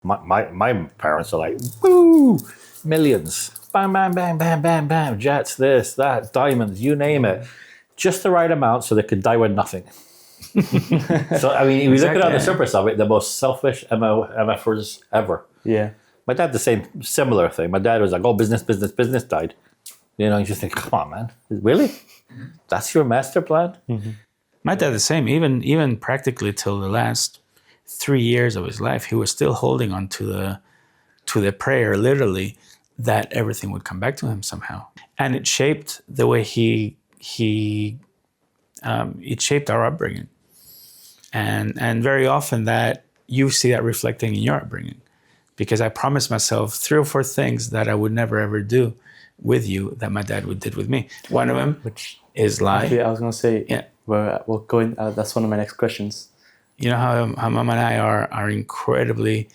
My parents are like, woo, millions, bam, bam, bam, bam, bam, bam, jets, this, that, diamonds, you name it. Just the right amount so they could die with nothing. So, I mean, if you look at the surface of it, the most selfish MFers ever. Yeah. My dad, the similar thing. My dad was like, oh, business, died. You know, you just think, come on, man. Really? That's your master plan? Mm-hmm. My dad the same. Even practically till the last 3 years of his life, he was still holding on to the prayer, literally, that everything would come back to him somehow. And it shaped the way it shaped our upbringing. And very often that you see that reflecting in your upbringing. Because I promised myself 3 or 4 things that I would never ever do with you that my dad did with me. One of them is lie. Actually, I was going to say, we'll go in, that's one of my next questions. You know how Mom and I are incredibly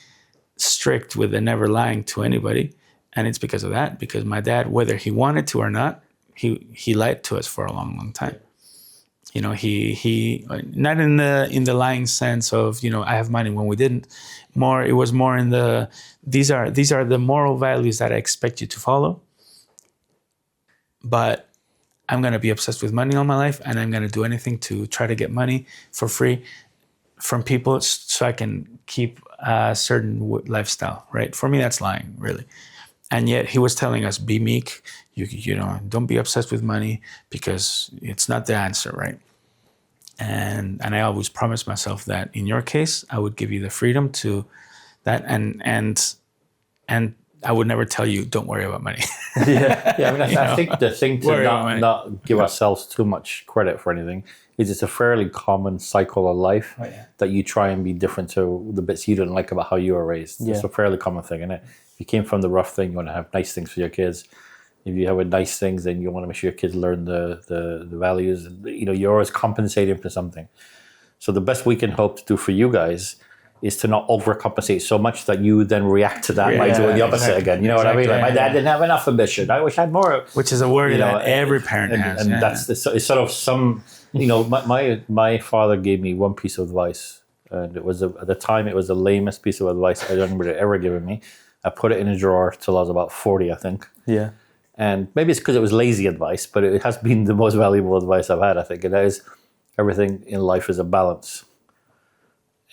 strict with the never lying to anybody. And it's because of that. Because my dad, whether he wanted to or not, he lied to us for a long, long time. You know, he not in the lying sense of, you know, I have money when we didn't. It was more in the these are the moral values that I expect you to follow. But I'm gonna be obsessed with money all my life, and I'm gonna do anything to try to get money for free from people so I can keep a certain lifestyle. Right? For me, that's lying, really. And yet he was telling us, be meek. You know, don't be obsessed with money because it's not the answer, right? And I always promised myself that in your case, I would give you the freedom to that, and I would never tell you, don't worry about money. Yeah. I mean, I think the thing to not give ourselves too much credit for anything is it's a fairly common cycle of life that you try and be different to the bits you didn't like about how you were raised. Yeah. It's a fairly common thing, isn't it? If you came from the rough thing, you want to have nice things for your kids. If you have nice things, then you want to make sure your kids learn the values. You know, you're always compensating for something. So the best we can hope to do for you guys is to not overcompensate so much that you then react to that by doing the opposite again. You know what I mean? Like my dad didn't have enough ambition. I wish I had more. Which is a worry that every parent has. And that's it's sort of some. You know, my father gave me one piece of advice, and it was at the time it was the lamest piece of advice I don't remember ever given me. I put it in a drawer till I was about 40, I think. Yeah. And maybe it's because it was lazy advice, but it has been the most valuable advice I've had, I think. And that is, everything in life is a balance.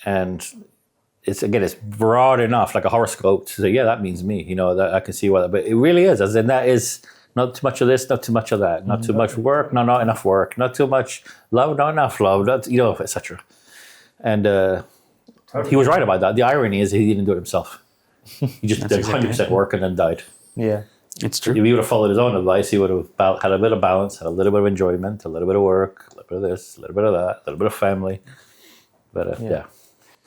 And it's broad enough, like a horoscope, to say, yeah, that means me. You know, that I can see why. But it really is, as in that is not too much of this, not too much of that, not too much work, not enough work, not too much love, not enough love, etc. And he was right about that. The irony is he didn't do it himself. He just did 100% work and then died. Yeah. It's true. If he would have followed his own advice, he would have had a bit of balance, had a little bit of enjoyment, a little bit of work, a little bit of this, a little bit of that, a little bit of family. But yeah.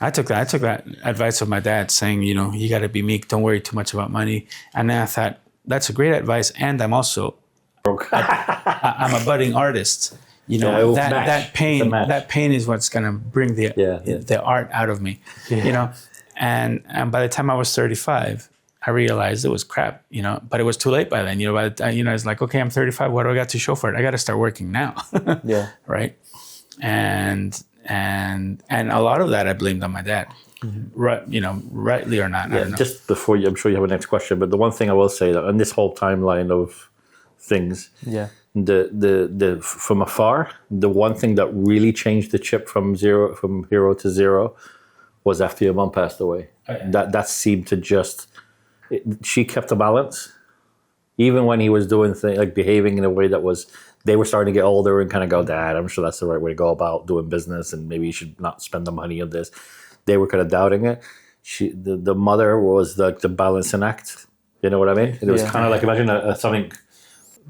I took that advice of my dad, saying, you know, you got to be meek, don't worry too much about money. And then I thought, that's a great advice, and I'm also broke. I'm a budding artist. You know, that pain is what's gonna bring the art out of me. Yeah. You know, and by the time I was 35. I realized it was crap, you know, but it was too late by then. You know, by the time, it's like, okay, I'm 35. What do I got to show for it? I got to start working now. Yeah. Right. And a lot of that I blamed on my dad. Mm-hmm. Right. You know, rightly or not. Yeah. I don't know. Just before I'm sure you have a next question, but the one thing I will say that on this whole timeline of things, the from afar, the one thing that really changed the chip from hero to zero was after your mom passed away. Oh, yeah. That seemed to just. She kept a balance, even when he was doing things like behaving in a way that was. They were starting to get older and kind of go, Dad, I'm sure that's the right way to go about doing business, and maybe you should not spend the money on this. They were kind of doubting it. The mother was like the balancing act. You know what I mean? It was kind of like, imagine something,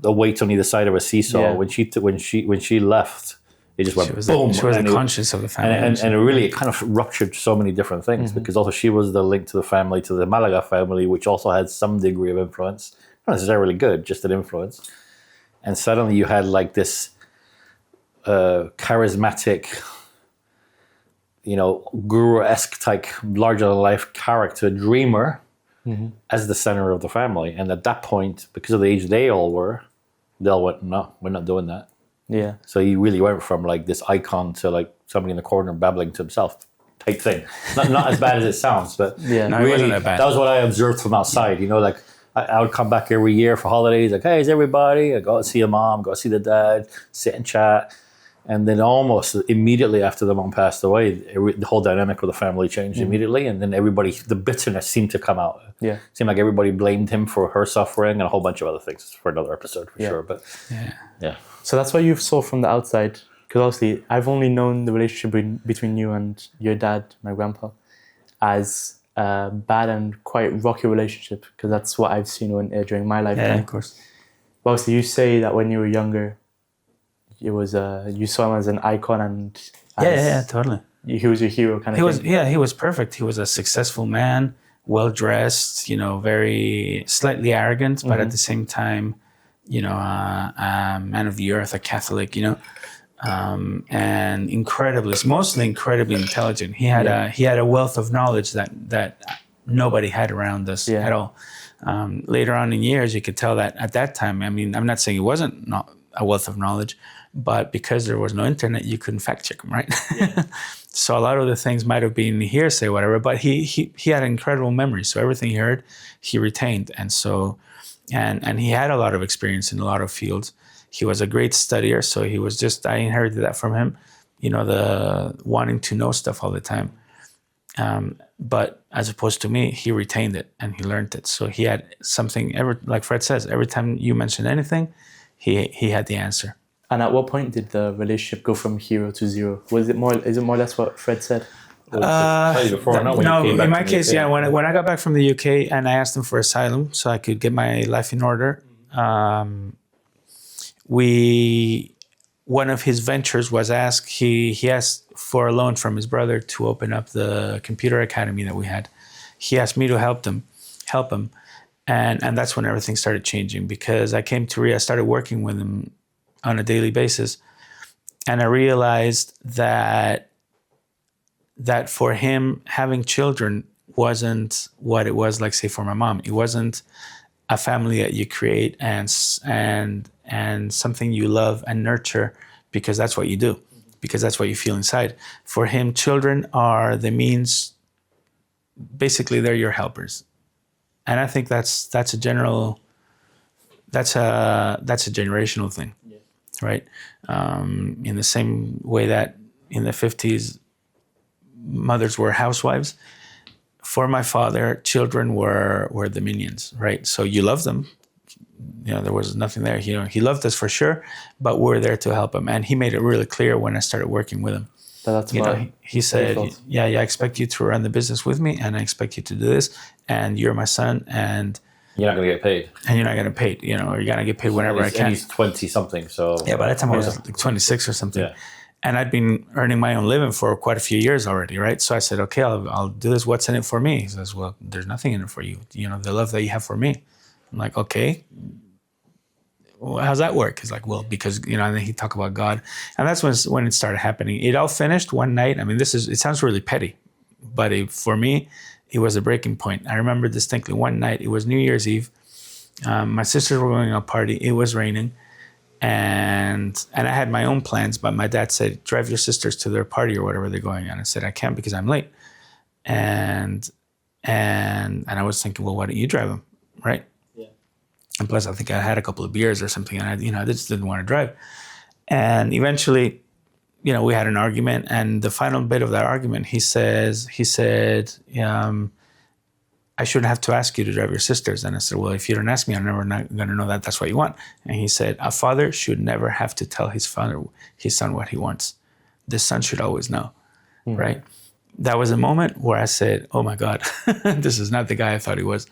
the weight on either side of a seesaw. Yeah. When she left. It just went boom. She was the conscience of the family. And it really kind of ruptured so many different things, because also she was the link to the family, to the Malaga family, which also had some degree of influence. Not necessarily good, just an influence. And suddenly you had like this charismatic, guru-esque type, larger-than-life character, dreamer, as the center of the family. And at that point, because of the age they all went, no, we're not doing that. Yeah. So he really went from like this icon to like somebody in the corner babbling to himself. type thing. Not as bad as it sounds, but Yeah. No, it really, wasn't that bad. that was what I observed from outside. You know, like I would come back every year for holidays, like, hey, is everybody? I go out see a mom, go out see the dad, sit and chat. And then almost immediately after the mom passed away, the whole dynamic of the family changed immediately. And then the bitterness seemed to come out. Yeah. It seemed like everybody blamed him for her suffering and a whole bunch of other things for another episode for sure. But yeah. So that's what you saw from the outside. Because obviously, I've only known the relationship between you and your dad, my grandpa, as a bad and quite rocky relationship. Because that's what I've seen during my lifetime. Yeah, of course. But obviously, you say that when you were younger, it was you saw him as an icon and Yeah, totally. he was your hero kind of thing. He was perfect. He was a successful man, well dressed, very slightly arrogant, but at the same time, a man of the earth, a Catholic, and mostly incredibly intelligent. He had a wealth of knowledge that nobody had around us at all. Later on in years, you could tell that at that time. I mean, I'm not saying it wasn't not a wealth of knowledge, but because there was no internet, you couldn't fact check him, right? Yeah. So a lot of the things might have been hearsay, whatever, but he had incredible memory. So everything he heard, he retained. And so, and he had a lot of experience in a lot of fields. He was a great studier. So he was I inherited that from him, the wanting to know stuff all the time. But as opposed to me, he retained it and he learned it. So he had something, like Fred says, every time you mentioned anything, he had the answer. And at what point did the relationship go from hero to zero? Is it more or less what Fred said? In my case, yeah. When I got back from the UK and I asked him for asylum so I could get my life in order, one of his ventures was he asked for a loan from his brother to open up the computer academy that we had. He asked me to help him. And that's when everything started changing, because I started working with him on a daily basis. And I realized that for him, having children wasn't what it was like, say, for my mom. It wasn't a family that you create and something you love and nurture because that's what you do, because that's what you feel inside. For him, children are the means. Basically, they're your helpers. And I think that's a generational thing, right? In the same way that in the 50s, mothers were housewives. For my father, children were the minions, right? So you love them. There was nothing there. He loved us for sure, but we're there to help him. And he made it really clear when I started working with him. That's he said, I expect you to run the business with me, and I expect you to do this, and you're my son, and you're not going to get paid. And you're not going to paid, or you're going to get paid whenever I can. He's 20 something, so yeah. By that time I was like 26 or something, and I'd been earning my own living for quite a few years already, right? So I said, okay, I'll do this. What's in it for me? He says, well, there's nothing in it for you. The love that you have for me. I'm like, okay. Well, how's that work? He's like, well, because, and then he talked about God. And that's when it started happening. It all finished one night. I mean, it sounds really petty, but for me, it was a breaking point. I remember distinctly one night, it was New Year's Eve. My sisters were going to a party. It was raining. And I had my own plans, but my dad said, drive your sisters to their party or whatever they're going on. I said, I can't because I'm late. And I was thinking, well, why don't you drive them? Right. And plus, I think I had a couple of beers or something, and I just didn't want to drive. And eventually, we had an argument. And the final bit of that argument, he said, I shouldn't have to ask you to drive your sisters. And I said, well, if you don't ask me, I'm never not going to know that that's what you want. And he said, a father should never have to tell his son what he wants. The son should always know, right? That was a moment where I said, oh my God, this is not the guy I thought he was.